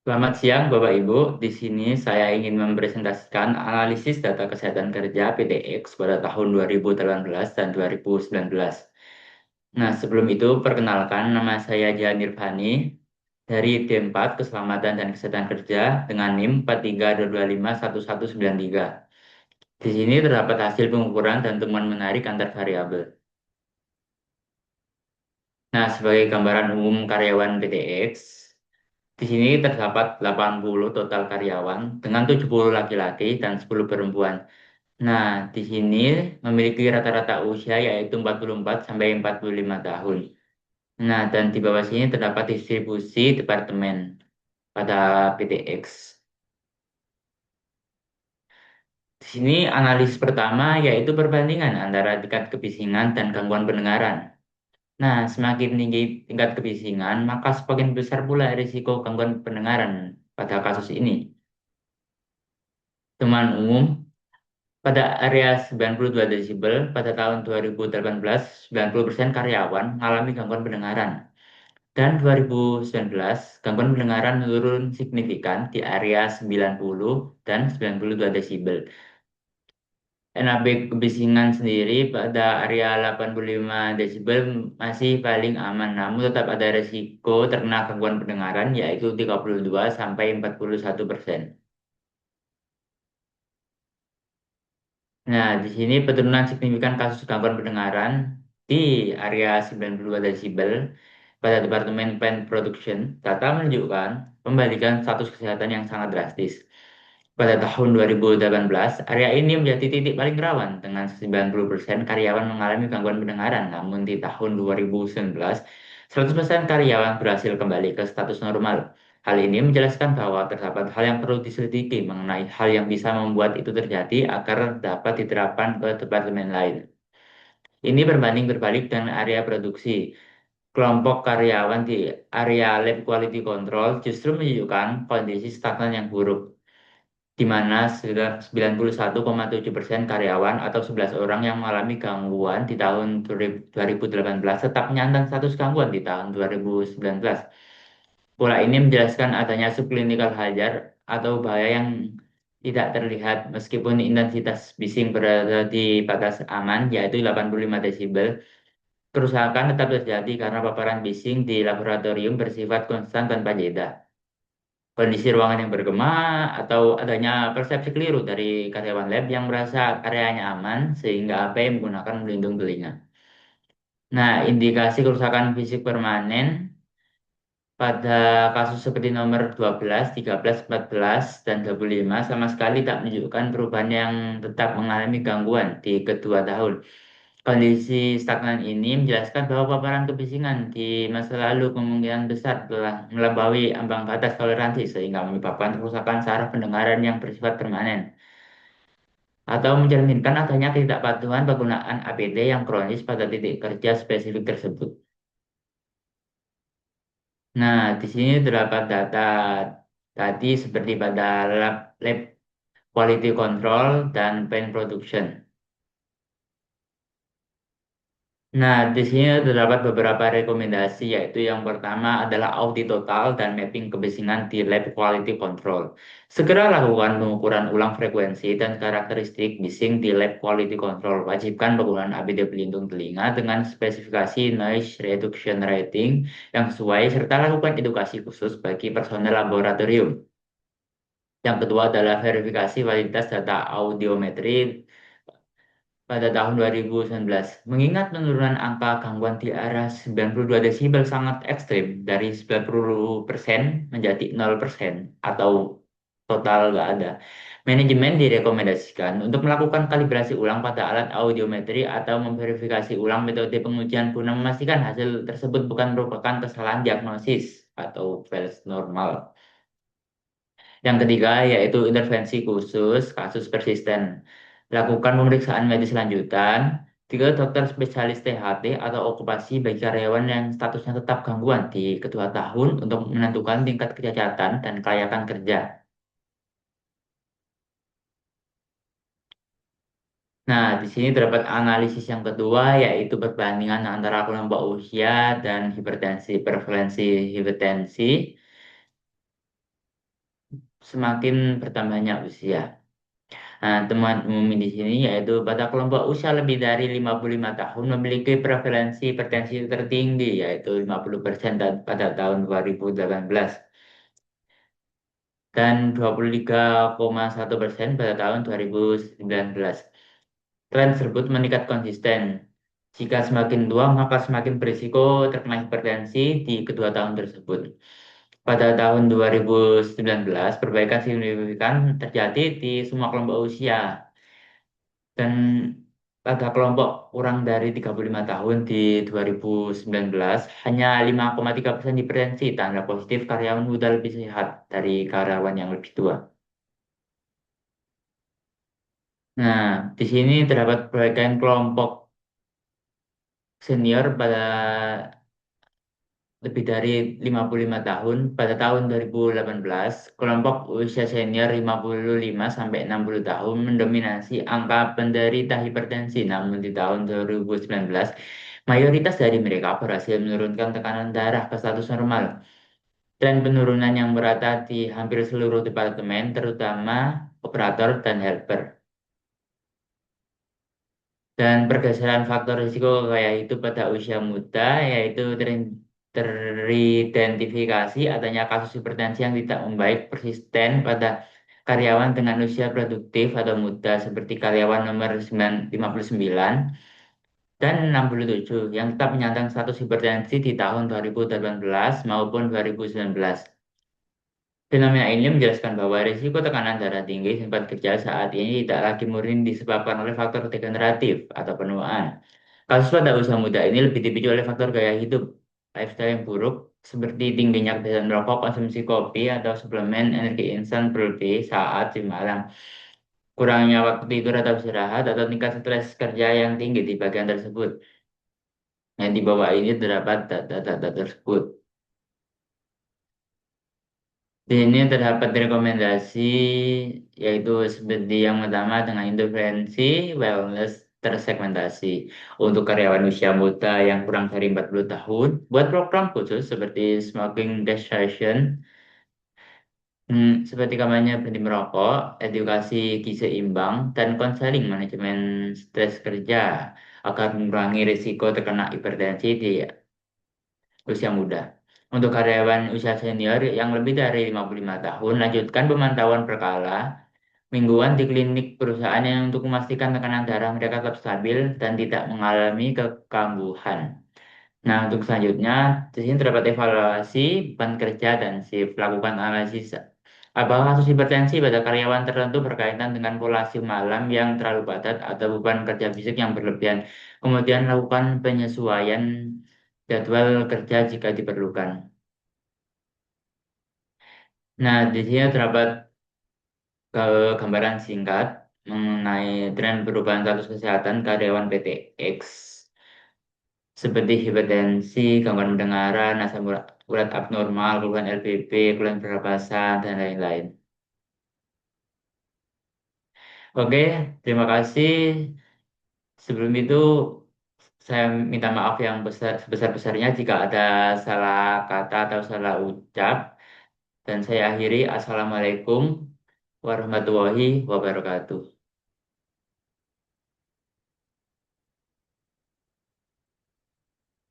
Selamat siang, Bapak Ibu. Di sini saya ingin mempresentasikan analisis data kesehatan kerja PTX pada tahun 2018 dan 2019. Nah, sebelum itu, perkenalkan nama saya Jahan Irfani dari D4 Keselamatan dan Kesehatan Kerja dengan NIM 43225193. Di sini terdapat hasil pengukuran dan temuan menarik antar variabel. Nah, sebagai gambaran umum karyawan PTX, di sini terdapat 80 total karyawan dengan 70 laki-laki dan 10 perempuan. Nah, di sini memiliki rata-rata usia yaitu 44 sampai 45 tahun. Nah, dan di bawah sini terdapat distribusi departemen pada PTX. Di sini analisis pertama yaitu perbandingan antara tingkat kebisingan dan gangguan pendengaran. Nah, semakin tinggi tingkat kebisingan, maka semakin besar pula risiko gangguan pendengaran pada kasus ini. Teman umum pada area 92 desibel pada tahun 2018, 90% karyawan mengalami gangguan pendengaran. Dan 2019, gangguan pendengaran menurun signifikan di area 90 dan 92 desibel. NAB kebisingan sendiri pada area 85 desibel masih paling aman, namun tetap ada resiko terkena gangguan pendengaran yaitu 32 sampai 41%. Nah, di sini penurunan signifikan kasus gangguan pendengaran di area 92 desibel pada Departemen Pen Production. Data menunjukkan pembalikan status kesehatan yang sangat drastis. Pada tahun 2018, area ini menjadi titik paling rawan dengan 90% karyawan mengalami gangguan pendengaran. Namun di tahun 2019, 100% karyawan berhasil kembali ke status normal. Hal ini menjelaskan bahwa terdapat hal yang perlu diselidiki mengenai hal yang bisa membuat itu terjadi agar dapat diterapkan ke departemen lain. Ini berbanding berbalik dengan area produksi. Kelompok karyawan di area lab quality control justru menunjukkan kondisi stagnan yang buruk, di mana 91,7% karyawan atau 11 orang yang mengalami gangguan di tahun 2018 tetap menyandang status gangguan di tahun 2019. Pola ini menjelaskan adanya subclinical hazard atau bahaya yang tidak terlihat meskipun intensitas bising berada di batas aman yaitu 85 desibel. Kerusakan tetap terjadi karena paparan bising di laboratorium bersifat konstan tanpa jeda. Kondisi ruangan yang bergema atau adanya persepsi keliru dari karyawan lab yang merasa areanya aman sehingga AP menggunakan pelindung telinga. Nah, indikasi kerusakan fisik permanen pada kasus seperti nomor 12, 13, 14, dan 25 sama sekali tak menunjukkan perubahan yang tetap mengalami gangguan di kedua tahun. Kondisi stagnan ini menjelaskan bahwa paparan kebisingan di masa lalu kemungkinan besar telah melampaui ambang batas toleransi sehingga menyebabkan kerusakan saraf pendengaran yang bersifat permanen atau mencerminkan adanya ketidakpatuhan penggunaan APD yang kronis pada titik kerja spesifik tersebut. Nah, di sini terdapat data tadi seperti pada lab quality control dan paint production. Nah, di sini terdapat beberapa rekomendasi, yaitu yang pertama adalah audit total dan mapping kebisingan di lab quality control. Segera lakukan pengukuran ulang frekuensi dan karakteristik bising di lab quality control. Wajibkan penggunaan APD pelindung telinga dengan spesifikasi noise reduction rating yang sesuai, serta lakukan edukasi khusus bagi personel laboratorium. Yang kedua adalah verifikasi validitas data audiometri pada tahun 2019. Mengingat penurunan angka gangguan di arah 92 desibel sangat ekstrim dari 90% menjadi 0% atau total nggak ada. Manajemen direkomendasikan untuk melakukan kalibrasi ulang pada alat audiometri atau memverifikasi ulang metode pengujian guna memastikan hasil tersebut bukan merupakan kesalahan diagnosis atau false normal. Yang ketiga yaitu intervensi khusus kasus persisten. Lakukan pemeriksaan medis lanjutan. Tiga dokter spesialis THT atau okupasi bagi karyawan yang statusnya tetap gangguan di kedua tahun untuk menentukan tingkat kecacatan dan kelayakan kerja. Nah, di sini terdapat analisis yang kedua yaitu perbandingan antara kelompok usia dan hipertensi, prevalensi hipertensi. semakin bertambahnya usia. Nah, temuan umum di sini yaitu pada kelompok usia lebih dari 55 tahun memiliki prevalensi hipertensi tertinggi yaitu 50% pada tahun 2018 dan 23,1% pada tahun 2019. Tren tersebut meningkat konsisten. Jika semakin tua, maka semakin berisiko terkena hipertensi di kedua tahun tersebut. Pada tahun 2019, perbaikan signifikan terjadi di semua kelompok usia. Dan pada kelompok kurang dari 35 tahun di 2019, hanya 5,3% hipertensi, tanda positif karyawan muda lebih sehat dari karyawan yang lebih tua. Nah, di sini terdapat perbaikan kelompok senior pada lebih dari 55 tahun. Pada tahun 2018, kelompok usia senior 55 sampai 60 tahun mendominasi angka penderita hipertensi. Namun di tahun 2019, mayoritas dari mereka berhasil menurunkan tekanan darah ke status normal. Tren penurunan yang merata di hampir seluruh departemen, terutama operator dan helper. Dan pergeseran faktor risiko kayak itu pada usia muda, yaitu teridentifikasi adanya kasus hipertensi yang tidak membaik persisten pada karyawan dengan usia produktif atau muda seperti karyawan nomor 59 dan 67 yang tetap menyandang status hipertensi di tahun 2018 maupun 2019. Fenomena ini menjelaskan bahwa risiko tekanan darah tinggi di tempat kerja saat ini tidak lagi murni disebabkan oleh faktor degeneratif atau penuaan. Kasus pada usia muda ini lebih dipicu oleh faktor gaya hidup, lifestyle yang buruk, seperti tingginya kebiasaan merokok, konsumsi kopi, atau suplemen energi instan berlebih saat di malam, kurangnya waktu tidur atau istirahat, atau tingkat stres kerja yang tinggi di bagian tersebut. Yang di bawah ini terdapat data-data tersebut. Di sini terdapat rekomendasi yaitu seperti yang pertama dengan intervensi wellness tersegmentasi untuk karyawan usia muda yang kurang dari 40 tahun buat program khusus seperti smoking cessation, seperti kampanye berhenti merokok, edukasi gizi seimbang, dan konseling manajemen stres kerja agar mengurangi risiko terkena hipertensi di usia muda. Untuk karyawan usia senior yang lebih dari 55 tahun, lanjutkan pemantauan berkala mingguan di klinik perusahaan yang untuk memastikan tekanan darah mereka tetap stabil dan tidak mengalami kekambuhan. Nah, untuk selanjutnya, di sini terdapat evaluasi beban kerja dan shift. Lakukan analisis apakah kasus hipertensi pada karyawan tertentu berkaitan dengan pola shift malam yang terlalu padat atau beban kerja fisik yang berlebihan. Kemudian lakukan penyesuaian jadwal kerja jika diperlukan. Nah, di sini terdapat gambaran singkat mengenai tren perubahan status kesehatan karyawan PT X seperti hipertensi, gangguan pendengaran, asam urat abnormal, keluhan LPP, keluhan pernapasan, dan lain-lain. Oke, terima kasih. Sebelum itu, saya minta maaf yang sebesar-besarnya jika ada salah kata atau salah ucap. Dan saya akhiri, Assalamualaikum warahmatullahi wabarakatuh.